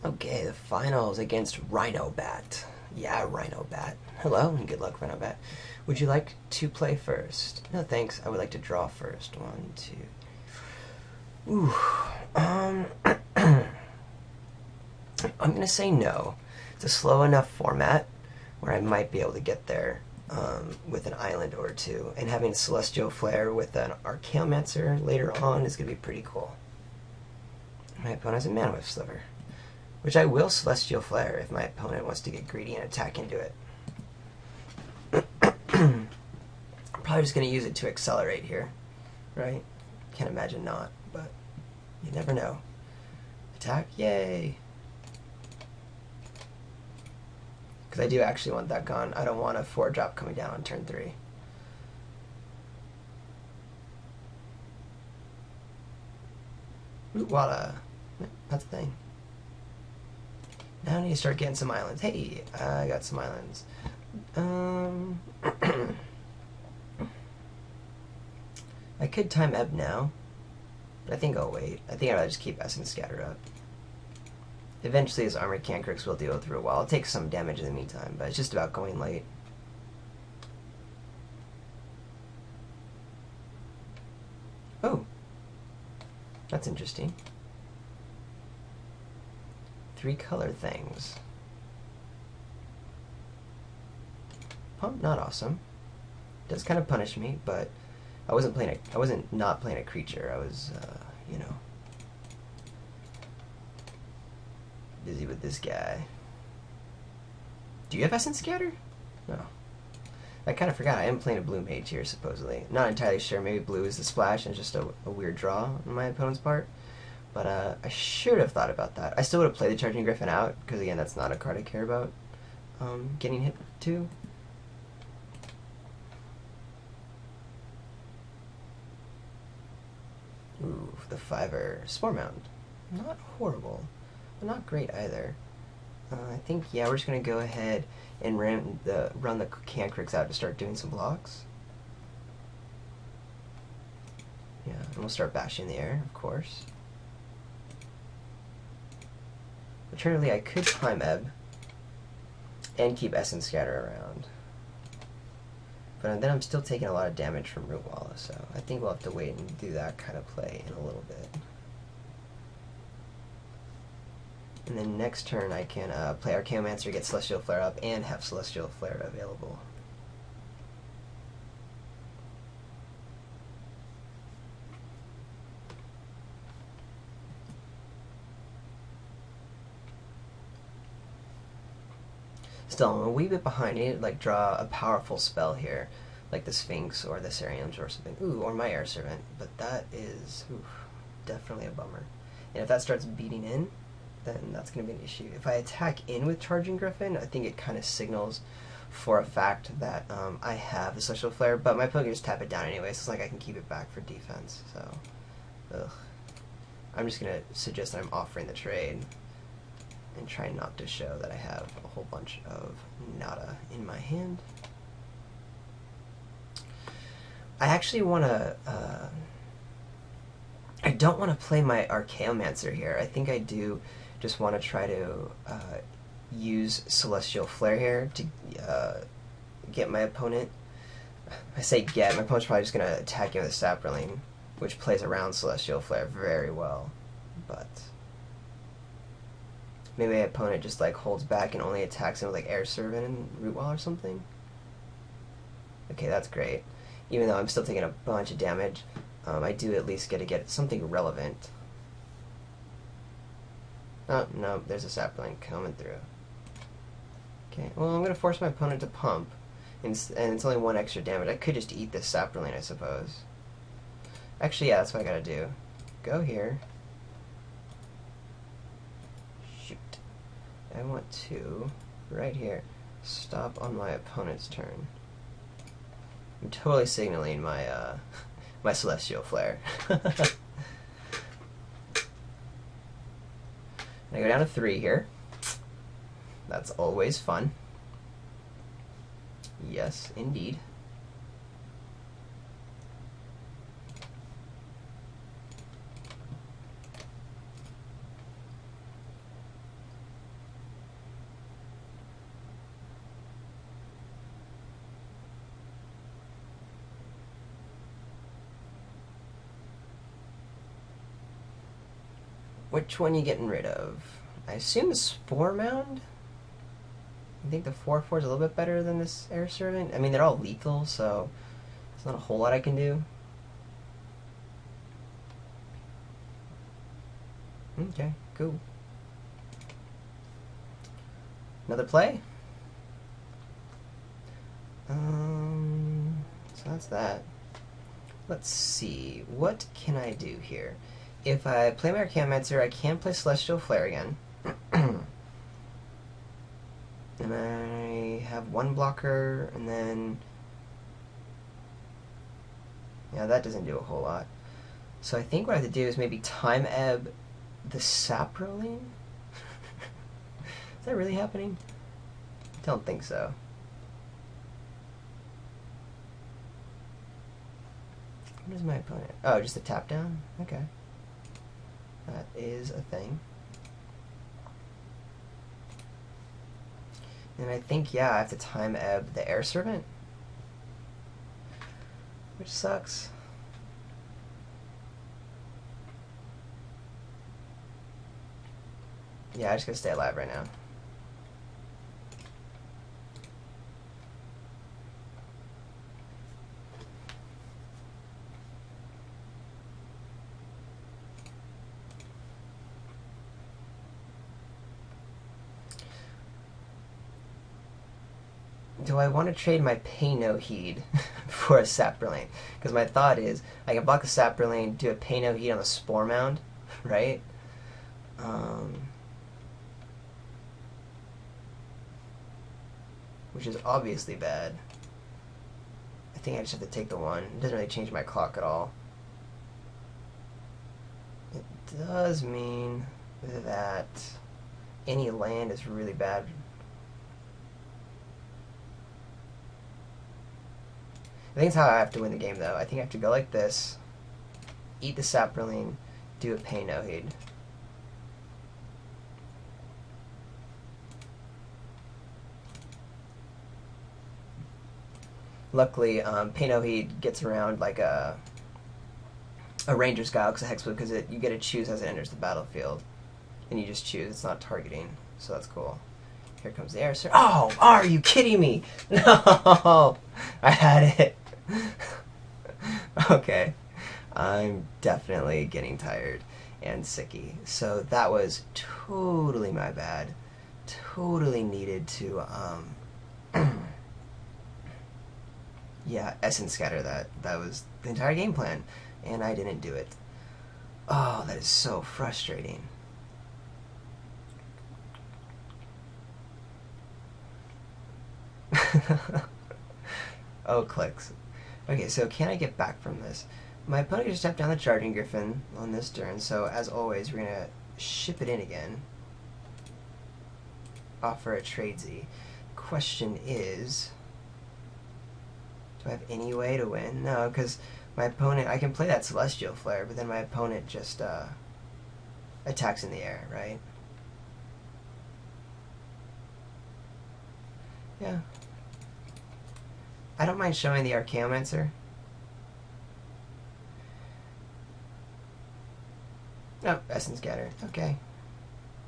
Okay, the finals against Rhino Bat. Yeah, Rhino Bat. Hello and good luck, Rhino Bat. Would you like to play first? No, thanks. I would like to draw first. One, two. Ooh. I'm gonna say no. It's a slow enough format where I might be able to get there with an island or two, and having Celestial Flare with an Archaeomancer later on is gonna be pretty cool. My opponent has a ManaBluff Sliver, which I will Celestial Flare if my opponent wants to get greedy and attack into it. I'm probably just going to use it to accelerate here, right? Can't imagine not, but you never know. Attack, yay! Because I do actually want that gone. I don't want a 4-drop coming down on turn 3. Ooh, voila. That's the thing. Now I need to start getting some islands. Hey, I got some islands. I could time ebb now, but I think I'll wait. I think I'll just keep Essence Scatter up. Eventually his Armored Cancrix will deal through a while. I'll take some damage in the meantime, but it's just about going late. Oh, that's interesting. 3 color things. Pump, not awesome. Does kind of punish me, but I wasn't not playing a creature. I was, you know, busy with this guy. Do you have Essence Scatter? No. I kind of forgot. I am playing a blue mage here, supposedly. Not entirely sure. Maybe blue is the splash and just a weird draw on my opponent's part. But I should have thought about that. I still would have played the Charging Griffin out, because again, that's not a card I care about getting hit to. Ooh, the 5-er Spore Mound. Not horrible, but not great either. I think, yeah, we're just going to go ahead and run the Cancrix out to start doing some blocks. Yeah, and we'll start bashing the air, of course. Alternatively, I could climb Ebb and keep Essence Scatter around. But then I'm still taking a lot of damage from Root Wall, so I think we'll have to wait and do that kind of play in a little bit. And then next turn I can play Archaeomancer, get Celestial Flare up, and have Celestial Flare available. Still, I'm a wee bit behind. I need to like draw a powerful spell here, like the Sphinx or the Ceriums or something. Ooh, or my Air Servant. But that is definitely a bummer. And if that starts beating in, then that's going to be an issue. If I attack in with Charging Griffin, I think it kind of signals for a fact that I have the Celestial Flare, but my opponent can just tap it down anyway, so it's like I can keep it back for defense. So, ugh. I'm just going to suggest that I'm offering the trade and try not to show that I have a whole bunch of nada in my hand. I actually want to, I don't want to play my Archaeomancer here. I think I do just want to try to use Celestial Flare here to get my opponent. I say get, my opponent's probably just going to attack you with a Saproling, which plays around Celestial Flare very well, but maybe my opponent just like holds back and only attacks him with like Air Servant and Root Wall or something. Okay, that's great. Even though I'm still taking a bunch of damage, I do at least get something relevant. Oh, no, there's a Sapling coming through. Okay, well, I'm going to force my opponent to pump, and it's only 1 extra damage. I could just eat this Sapling, I suppose. Actually, yeah, that's what I gotta do. Go here. Shoot. I want to, right here, stop on my opponent's turn. I'm totally signaling my my Celestial Flare. I go down to 3 here. That's always fun. Yes, indeed. Which one you getting rid of? I assume the Spore Mound? I think the 4/4 is a little bit better than this Air Servant. I mean, they're all lethal, so there's not a whole lot I can do. Okay, cool. Another play? So that's that. Let's see, what can I do here? If I play my Archaeomancer, I can play Celestial Flare again. And I have one blocker, and then... yeah, that doesn't do a whole lot. So I think what I have to do is maybe Time Ebb the Saproling? Is that really happening? I don't think so. What is my opponent? Oh, just a tap down? Okay. That is a thing. And I think, yeah, I have to Time Ebb the Air Servant. Which sucks. Yeah, I just gotta stay alive right now. Do I want to trade my Pay No Heed for a Saproling? Because my thought is, I can block a Saproling, do a Pay No Heed on the Spore Mound, right? Which is obviously bad. I think I just have to take the one. It doesn't really change my clock at all. It does mean that any land is really bad. I think it's how I have to win the game, though. I think I have to go like this, eat the Saproling, do a Pay No Heed. Luckily, Pay No Heed gets around like a Ranger's Guile because Hexwood, because you get to choose as it enters the battlefield, and you just choose. It's not targeting, so that's cool. Here comes the Air Servant. Oh, are you kidding me? No, I had it. Okay, I'm definitely getting tired and sicky. So that was totally my bad. Totally needed to yeah, Essence Scatter that. That was the entire game plan, and I didn't do it. Oh, that is so frustrating. Oh, clicks. Okay, so can I get back from this? My opponent just tapped down the Charging Griffin on this turn, so as always, we're gonna ship it in again. Offer a tradesy. Question is, do I have any way to win? No, because my opponent, I can play that Celestial Flare, but then my opponent just attacks in the air, right? Yeah. I don't mind showing the Archaeomancer. Oh, Essence Scatter. Okay.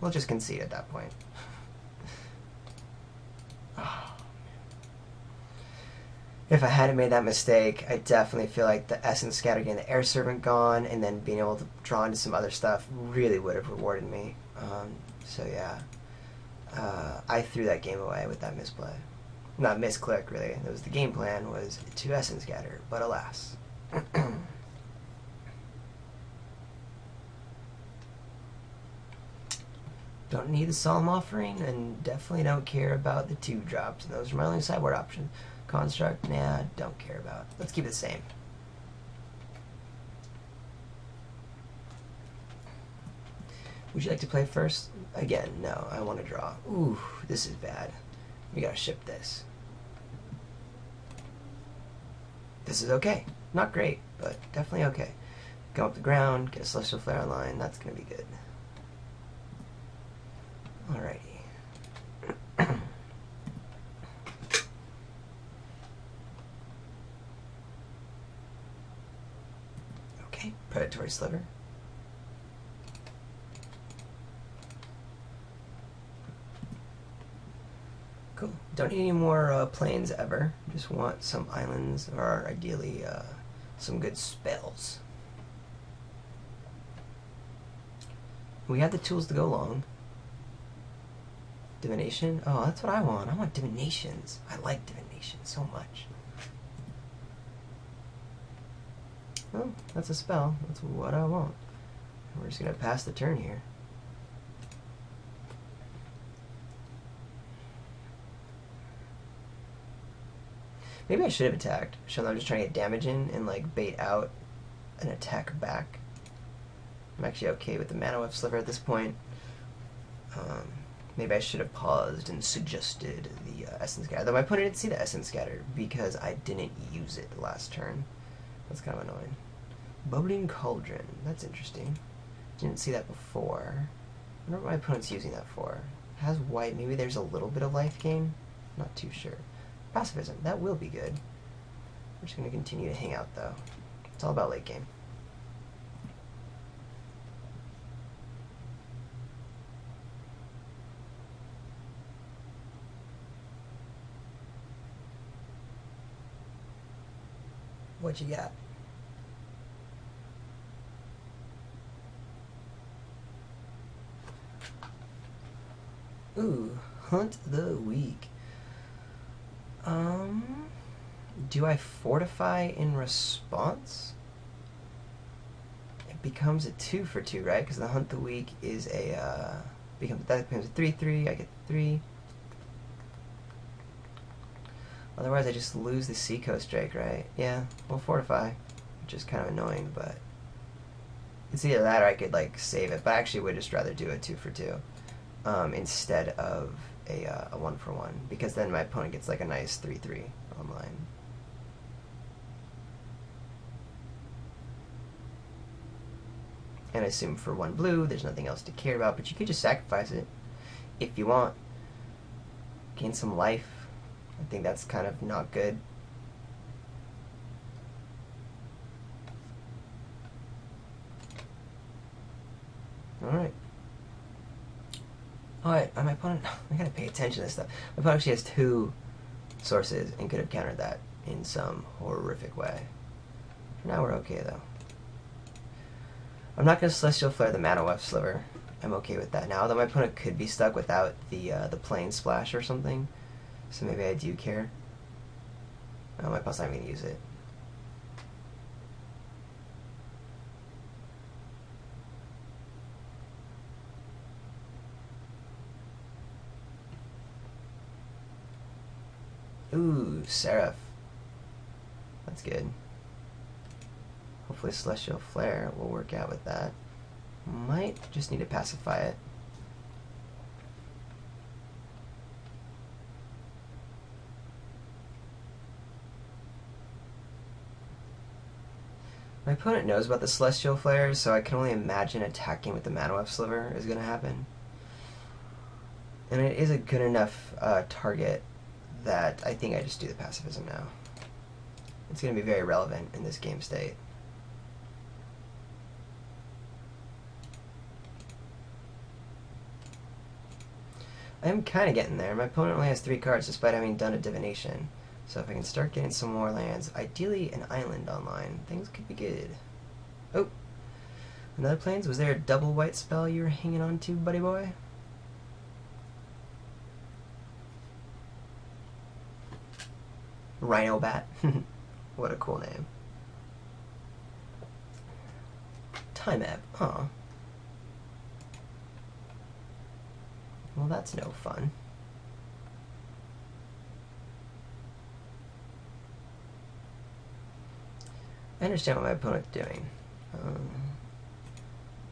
We'll just concede at that point. Oh. If I hadn't made that mistake, I definitely feel like the Essence Scatter, getting the Air Servant gone, and then being able to draw into some other stuff really would have rewarded me. So yeah. I threw that game away with that misplay. Not misclick, really. It was the game plan was to Essence Scatter, but alas. Don't need the Solemn Offering, and definitely don't care about the 2-drops. And those are my only sideboard options. Construct, nah, don't care about. Let's keep it the same. Would you like to play first? Again, no, I want to draw. Ooh, this is bad. We gotta ship this. This is okay. Not great, but definitely okay. Go up the ground, get a Celestial Flare online, that's gonna be good. Alrighty. Okay, Predatory Sliver. Cool. Don't need any more planes ever. Just want some islands, or ideally some good spells. We have the tools to go long. Divination? Oh, that's what I want. I want divinations. I like divination so much. Oh, that's a spell. That's what I want. We're just going to pass the turn here. Maybe I should have attacked. Should I'm just trying to get damage in and like bait out an attack back. I'm actually okay with the ManaBluff sliver at this point. Maybe I should have paused and suggested the Essence Scatter. Though my opponent didn't see the Essence Scatter because I didn't use it last turn. That's kind of annoying. Bubbling Cauldron. That's interesting. Didn't see that before. I wonder what my opponent's using that for. Has white. Maybe there's a little bit of life gain. Not too sure. Pacifism. That will be good. We're just going to continue to hang out, though. It's all about late game. What you got? Ooh, Hunt the Week. Do I fortify in response? It becomes a 2 for 2, right? Because the Hunt the Week is a that becomes a 3/3. I get 3. Otherwise, I just lose the Seacoast Drake, right? Yeah, we'll fortify, which is kind of annoying, but it's either that or I could like save it. But I actually would just rather do a 2 for 2 instead of a 1 for 1, because then my opponent gets like a nice 3/3 online. And I assume for 1 blue, there's nothing else to care about, but you could just sacrifice it if you want. Gain some life. I think that's kind of not good. Alright. Alright, my opponent, I gotta pay attention to this stuff. My opponent actually has 2 sources and could have countered that in some horrific way. For now, we're okay, though. I'm not gonna Celestial Flare the ManaBluff sliver. I'm okay with that now, although my opponent could be stuck without the plane splash or something. So maybe I do care. Oh, my opponent's not even gonna use it. Ooh, Seraph. That's good. Hopefully Celestial Flare will work out with that. Might just need to pacify it. My opponent knows about the Celestial Flare, so I can only imagine attacking with the ManaBluff sliver is going to happen. And it is a good enough target that I think I just do the pacifism now. It's going to be very relevant in this game state. I'm kind of getting there. My opponent only has 3 cards despite having done a divination. So if I can start getting some more lands, ideally an island online, things could be good. Oh! Another plains? Was there a double white spell you were hanging on to, buddy boy? Rhino Bat. What a cool name. Time Ebb. Huh. Well, that's no fun. I understand what my opponent's doing.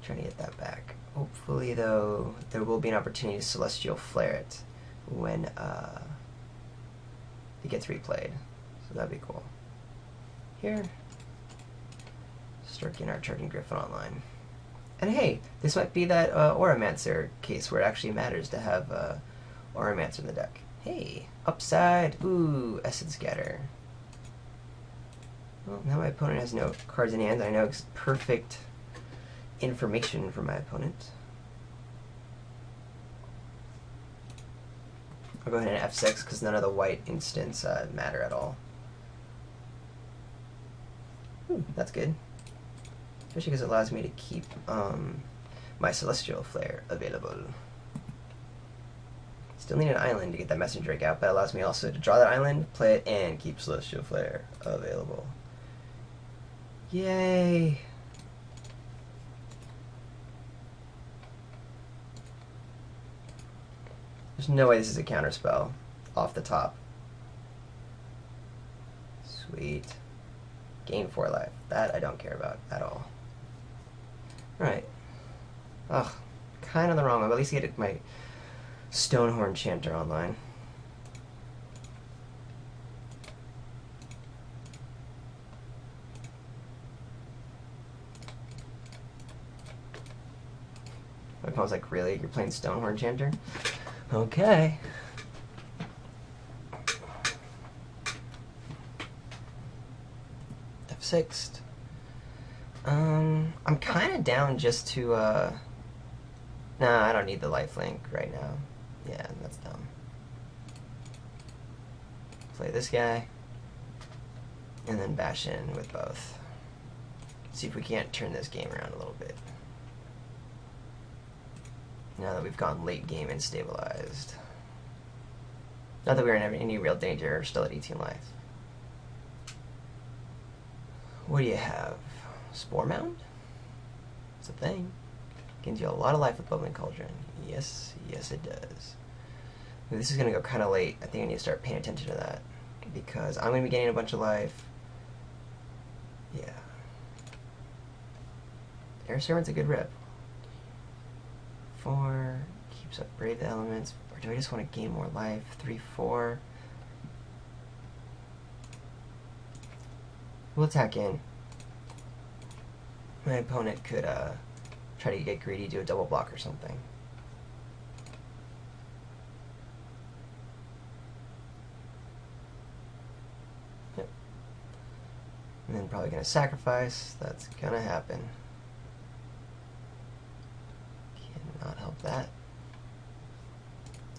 Trying to get that back. Hopefully, though, there will be an opportunity to Celestial Flare it when it gets replayed. So that'd be cool. Here, start getting our Charging Griffin online. And hey, this might be that Auramancer case where it actually matters to have Auramancer in the deck. Hey, upside. Ooh, Essence Scatter. Well, now my opponent has no cards in hand. I know perfect information from my opponent. I'll go ahead and F6 because none of the white instants matter at all. Ooh, that's good. Especially because it allows me to keep my Celestial Flare available. Still need an island to get that Messenger Drake out, but it allows me also to draw that island, play it, and keep Celestial Flare available. Yay! There's no way this is a counterspell off the top. Sweet. Gain 4 life. That I don't care about at all. Alright. Ugh. Kind of the wrong one, but at least get my Stonehorn Chanter online. My opponent's like, really? You're playing Stonehorn Chanter? Okay. F6. I'm kind of down just to, nah, I don't need the lifelink right now. Yeah, that's dumb. Play this guy, and then bash in with both. See if we can't turn this game around a little bit. Now that we've gone late game and stabilized. Not that we're in any real danger, we're still at 18 life. What do you have? Spore Mound? It's a thing. Gives you a lot of life with Bubbling Cauldron. Yes, yes it does. Ooh, this is going to go kind of late. I think I need to start paying attention to that. Because I'm going to be getting a bunch of life. Yeah. Air Servant's a good rip. 4 keeps up Brave the Elements. Or do I just want to gain more life? 3, 4. We'll attack in. My opponent could try to get greedy, do a double block or something. Yep. And then probably going to sacrifice. That's going to happen. Cannot help that.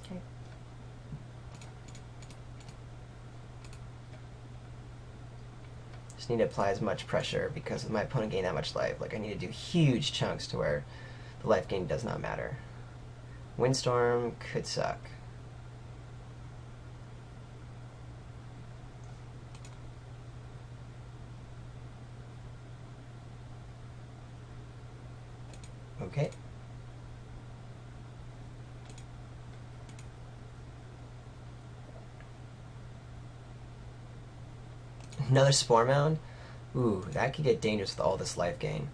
Okay. Just need to apply as much pressure because my opponent gained that much life. Like, I need to do huge chunks to where the life gain does not matter. Windstorm could suck. Okay. Another Spore Mound? Ooh, that could get dangerous with all this life gain.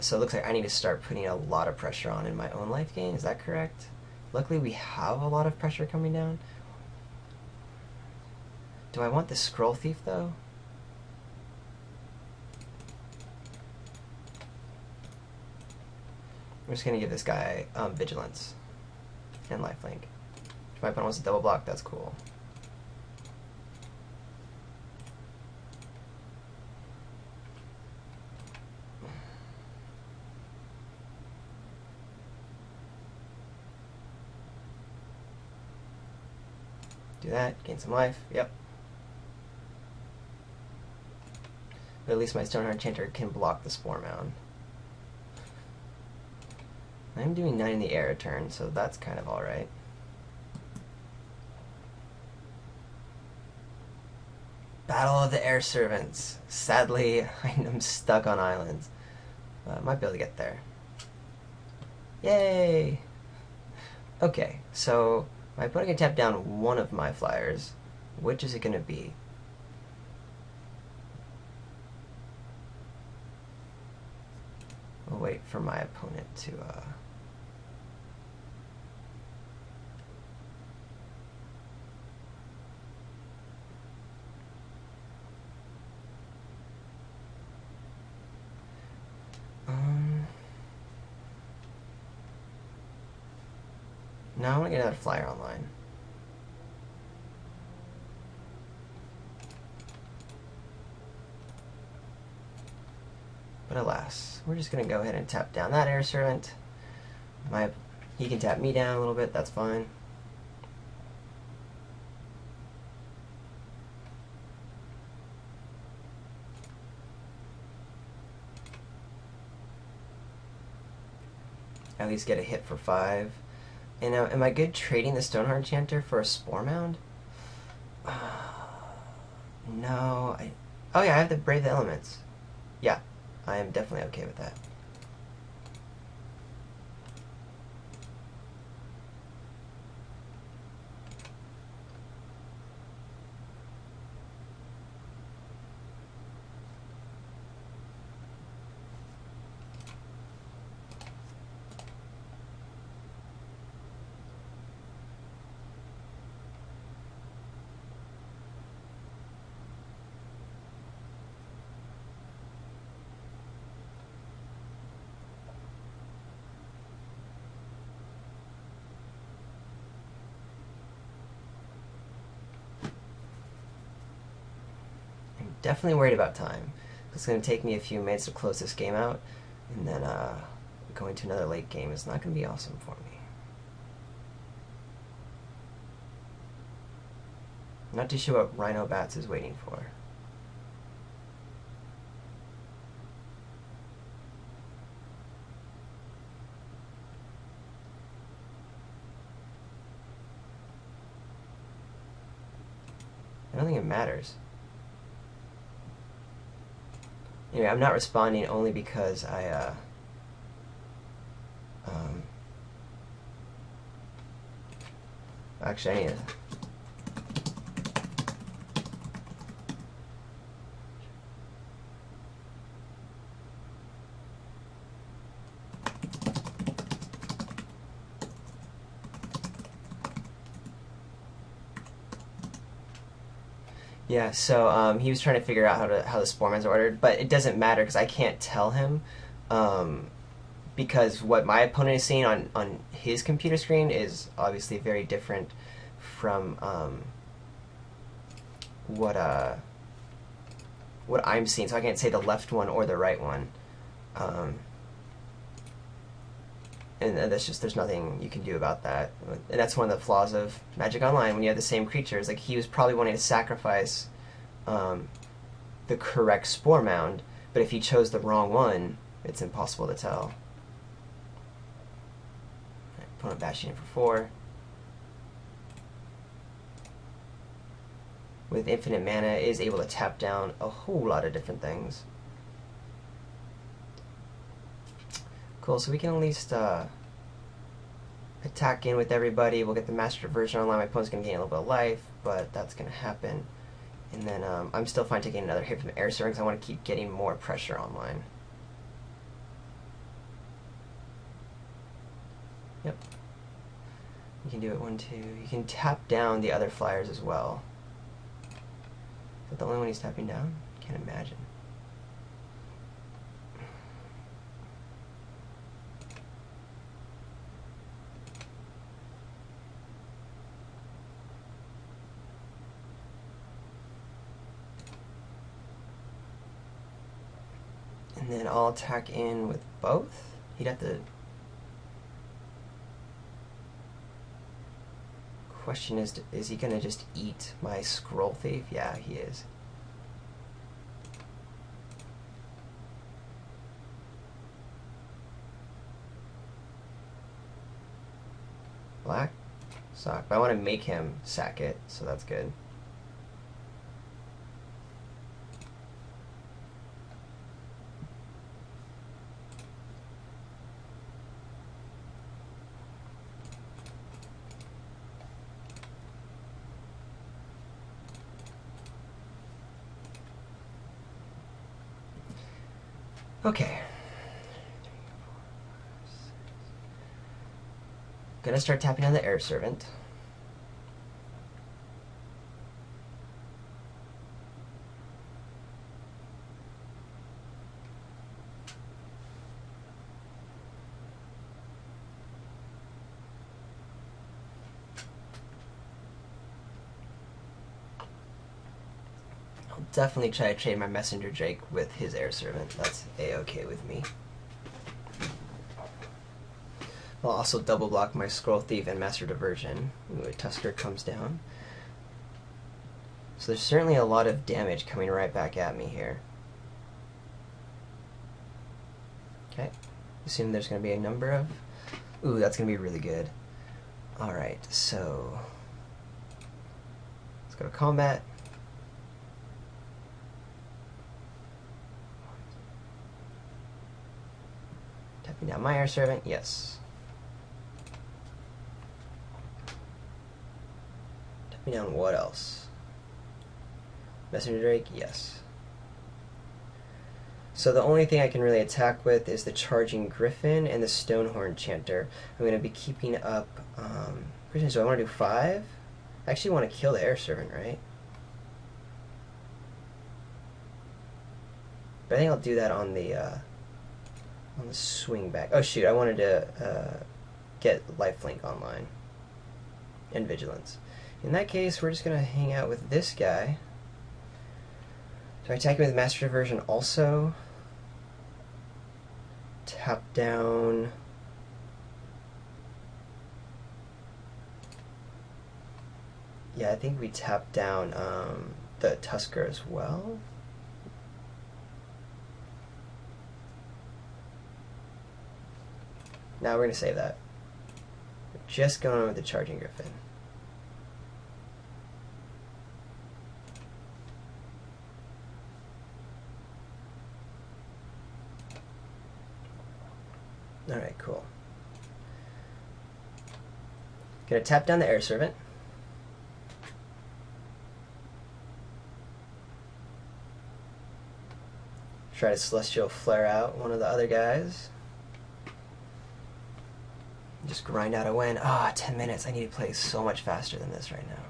So it looks like I need to start putting a lot of pressure on in my own life gain. Is that correct? Luckily we have a lot of pressure coming down. Do I want the Scroll Thief though? I'm just going to give this guy Vigilance and lifelink. If my opponent wants to double block, that's cool. Do that, gain some life, yep. But at least my Stonehorn Enchanter can block the Spore Mound. I'm doing 9 in the air a turn, so that's kind of alright. Battle of the Air Servants. Sadly, I'm stuck on islands. Might be able to get there. Yay! Okay, so my opponent can tap down one of my flyers. Which is it going to be? We'll wait for my opponent to... No, I want to get another flyer online. But alas, we're just going to go ahead and tap down that Air Servant. He can tap me down a little bit, that's fine. at least get a hit for 5. And am I good trading the Stoneheart Enchanter for a Spore Mound? No. Oh yeah, I have to Brave the Elements. Yeah, I am definitely okay with that. Definitely worried about time. It's going to take me a few minutes to close this game out, and then going to another late game is not going to be awesome for me. Not too sure what Rhino Bats is waiting for. I don't think it matters. Anyway, I'm not responding only because actually, I need to... Yeah, so he was trying to figure out how the Spore Mounds are ordered, but it doesn't matter because I can't tell him, because what my opponent is seeing on his computer screen is obviously very different from what I'm seeing. So I can't say the left one or the right one, and that's just, there's nothing you can do about that. And that's one of the flaws of Magic Online when you have the same creatures. Like, he was probably wanting to sacrifice the correct Spore Mound, but if he chose the wrong one, it's impossible to tell. Opponent bashing in for 4. With infinite mana, is able to tap down a whole lot of different things. Cool, so we can at least attack in with everybody. We'll get the Master Diversion online. My opponent's going to gain a little bit of life, but that's going to happen. And then I'm still fine taking another hit from Air Servant because I want to keep getting more pressure online. Yep. You can do it 1, 2. You can tap down the other flyers as well. Is that the only one he's tapping down? Can't imagine. And then I'll attack in with both. He'd have to... Question is he going to just eat my Scroll Thief? Yeah, he is. Black? Suck. But I want to make him sack it, so that's good. Okay. Gonna start tapping on the Air Servant. Definitely try to trade my Messenger Drake with his Air Servant. That's a-okay with me. I'll also double block my Scroll Thief and Master Diversion. Ooh, Tusker comes down. So there's certainly a lot of damage coming right back at me here. Okay. Assume there's going to be a number of Ooh, that's gonna be really good. Alright, so let's go to combat. Tapping down my air servant, yes. Tapping down what else? Messenger Drake, yes. So the only thing I can really attack with is the Charging Griffin and the Stonehorn Chanter. I'm going to be keeping up... so I want to do 5? I actually want to kill the Air Servant, right? But I think I'll do that on the swing back. Oh shoot, I wanted to get Lifelink online. And Vigilance. In that case, we're just going to hang out with this guy. Do I attack him with Master Diversion also? Tap down. Yeah, I think we tap down the Tusker as well. Now we're going to save that. We're just going with the Charging Griffin. Alright, cool. Gonna tap down the Air Servant. Try to Celestial Flare out one of the other guys. Just grind out a win. Ah, 10 minutes. I need to play so much faster than this right now.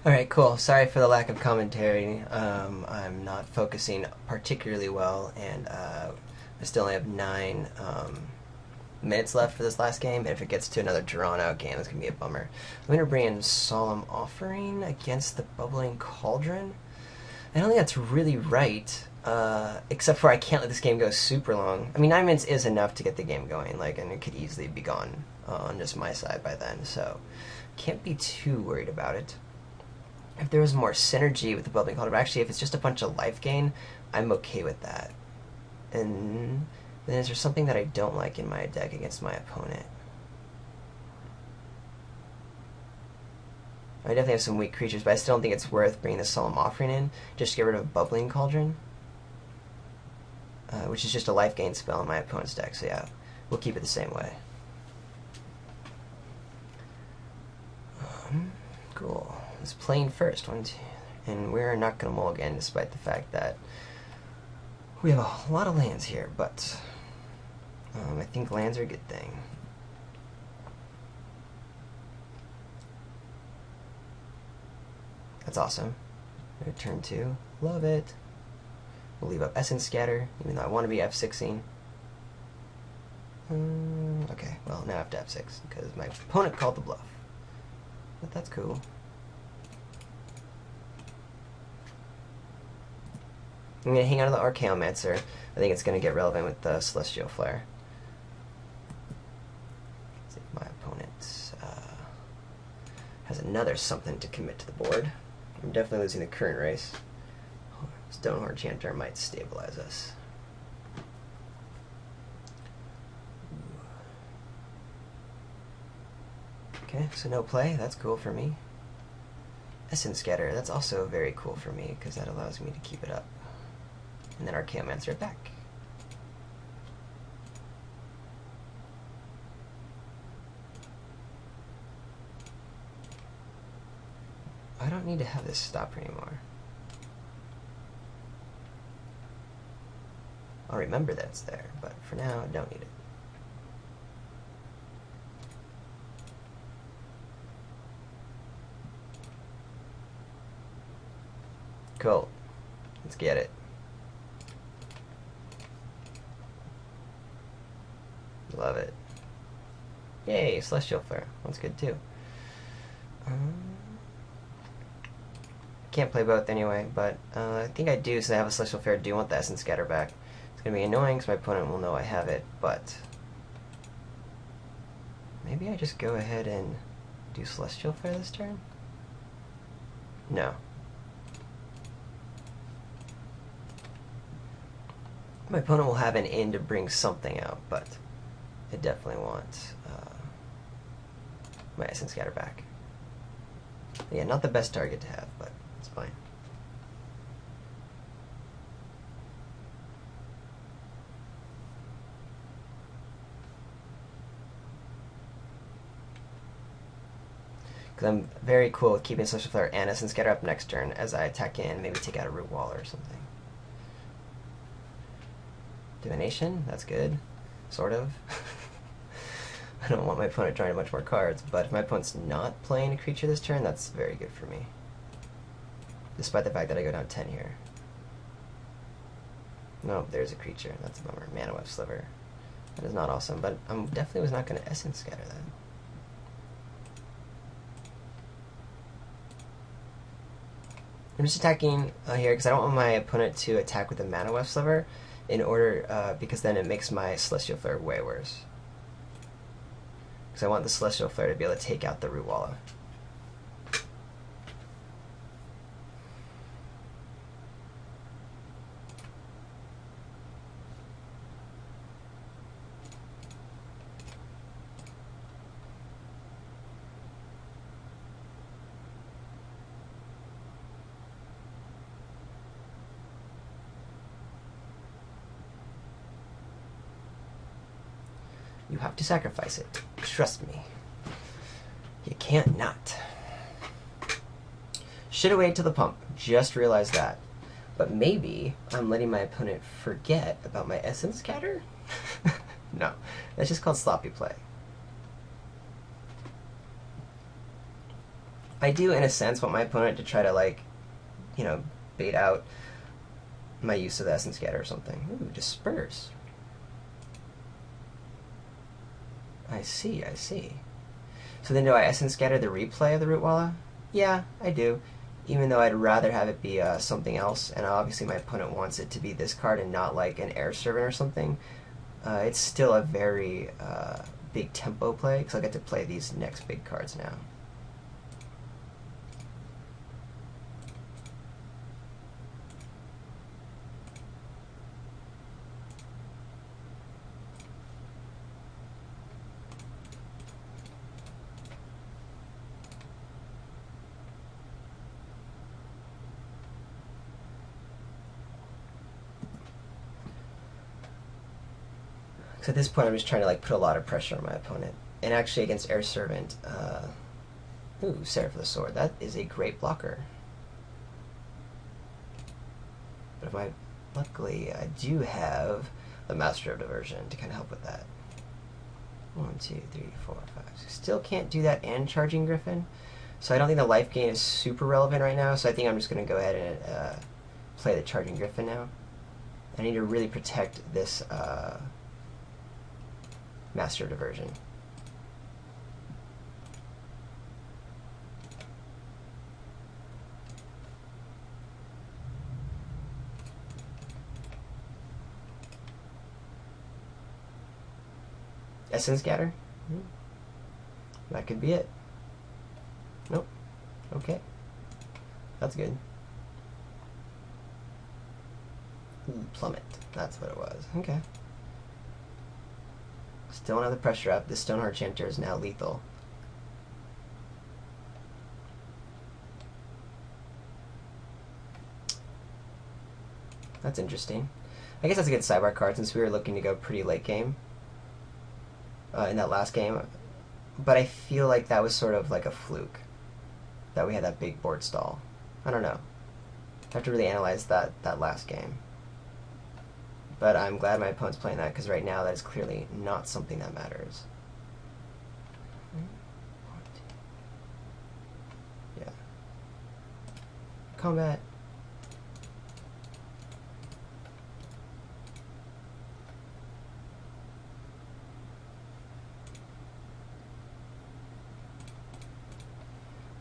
Alright, cool. Sorry for the lack of commentary. I'm not focusing particularly well, and I still only have 9 minutes left for this last game, and if it gets to another drawn-out game, it's going to be a bummer. I'm going to bring in Solemn Offering against the Bubbling Cauldron. I don't think that's really right, except for I can't let this game go super long. I mean, 9 minutes is enough to get the game going, like, and it could easily be gone on just my side by then, so can't be too worried about it. If there was more synergy with the Bubbling Cauldron, actually, if it's just a bunch of life gain, I'm okay with that. And then is there something that I don't like in my deck against my opponent? I definitely have some weak creatures, but I still don't think it's worth bringing the Solemn Offering in, just to get rid of Bubbling Cauldron. Which is just a life gain spell in my opponent's deck, so yeah, we'll keep it the same way. Cool. It's playing first, 1, 2, and we're not going to mulligan despite the fact that we have a lot of lands here, but I think lands are a good thing. That's awesome. Turn 2. Love it. We'll leave up Essence Scatter, even though I want to be F6ing. Okay, well, now I have to F6, because my opponent called the bluff. But that's cool. I'm going to hang on to the Archaeomancer. I think it's going to get relevant with the Celestial Flare. Let's see if my opponent has another something to commit to the board. I'm definitely losing the current race. Stonehorn Chanter might stabilize us. Okay, so no play. That's cool for me. Essence Scatter. That's also very cool for me, because that allows me to keep it up. And then Archaeomancer it back. I don't need to have this stop anymore. I'll remember that it's there, but for now, I don't need it. Cool. Let's get it. Love it. Yay, Celestial Flare. That's good too. Can't play both anyway, but I think I do, since I have a Celestial Flare, do want the Essence Scatter back. It's going to be annoying because my opponent will know I have it, but maybe I just go ahead and do Celestial Flare this turn? No. My opponent will have an in to bring something out, but I definitely want my Essence Scatter back. Yeah, not the best target to have, but it's fine. Because I'm very cool with keeping Celestial Flare and Essence Scatter up next turn as I attack in, maybe take out a Root Wall or something. Divination, that's good. Sort of. I don't want my opponent drawing a bunch more cards, but if my opponent's not playing a creature this turn, that's very good for me. Despite the fact that I go down 10 here. No, there's a creature. That's a bummer. ManaBluff Sliver. That is not awesome, but I definitely was not going to Essence Scatter that. I'm just attacking here because I don't want my opponent to attack with a ManaBluff Sliver in order, because then it makes my Celestial Flare way worse. Because I want the Celestial Flare to be able to take out the Root Walla. You have to sacrifice it. Trust me. You can't not. Should have waited till the pump. Just realized that. But maybe I'm letting my opponent forget about my Essence Scatter? No. That's just called sloppy play. I do, in a sense, want my opponent to try to, like, you know, bait out my use of the Essence Scatter or something. Ooh, Disperse. I see, I see. So then do I Essence Scatter the replay of the Rootwalla? Yeah, I do. Even though I'd rather have it be something else, and obviously my opponent wants it to be this card and not like an Air Servant or something, it's still a very big tempo play, because I'll get to play these next big cards now. So at this point, I'm just trying to like put a lot of pressure on my opponent. And actually, against Air Servant, ooh, Seraph of the Sword. That is a great blocker. But luckily, I do have the Master of Diversion to kind of help with that. 1, 2, 3, 4, 5. Still can't do that and Charging Griffin. So I don't think the life gain is super relevant right now. So I think I'm just going to go ahead and play the Charging Griffin now. I need to really protect this Master of Diversion. Essence Scatter? That could be it. Nope. Okay. That's good. Ooh, Plummet. That's what it was. Okay. Still another pressure up. This Stoneheart Chanter is now lethal. That's interesting. I guess that's a good sidebar card since we were looking to go pretty late game in that last game. But I feel like that was sort of like a fluke that we had that big board stall. I don't know. I have to really analyze that last game. But I'm glad my opponent's playing that, because right now that is clearly not something that matters. Yeah. Combat.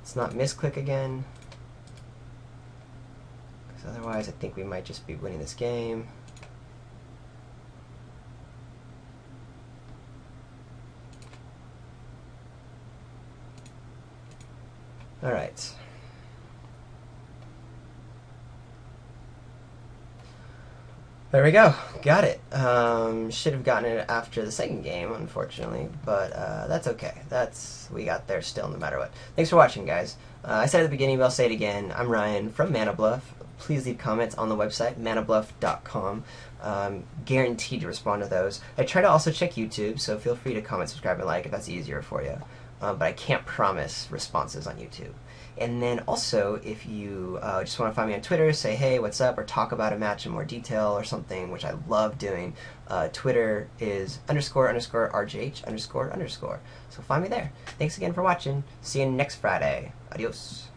Let's not misclick again, because otherwise I think we might just be winning this game. All right. There we go. Got it. Should have gotten it after the second game, unfortunately, but that's okay. We got there still, no matter what. Thanks for watching, guys. I said at the beginning, but I'll say it again. I'm Ryan from ManaBluff. Please leave comments on the website, manabluff.com. Guaranteed to respond to those. I try to also check YouTube, so feel free to comment, subscribe, and like if that's easier for you. But I can't promise responses on YouTube. And then also, if you just want to find me on Twitter, say, hey, what's up, or talk about a match in more detail or something, which I love doing, Twitter is __RJH__. So find me there. Thanks again for watching. See you next Friday. Adios.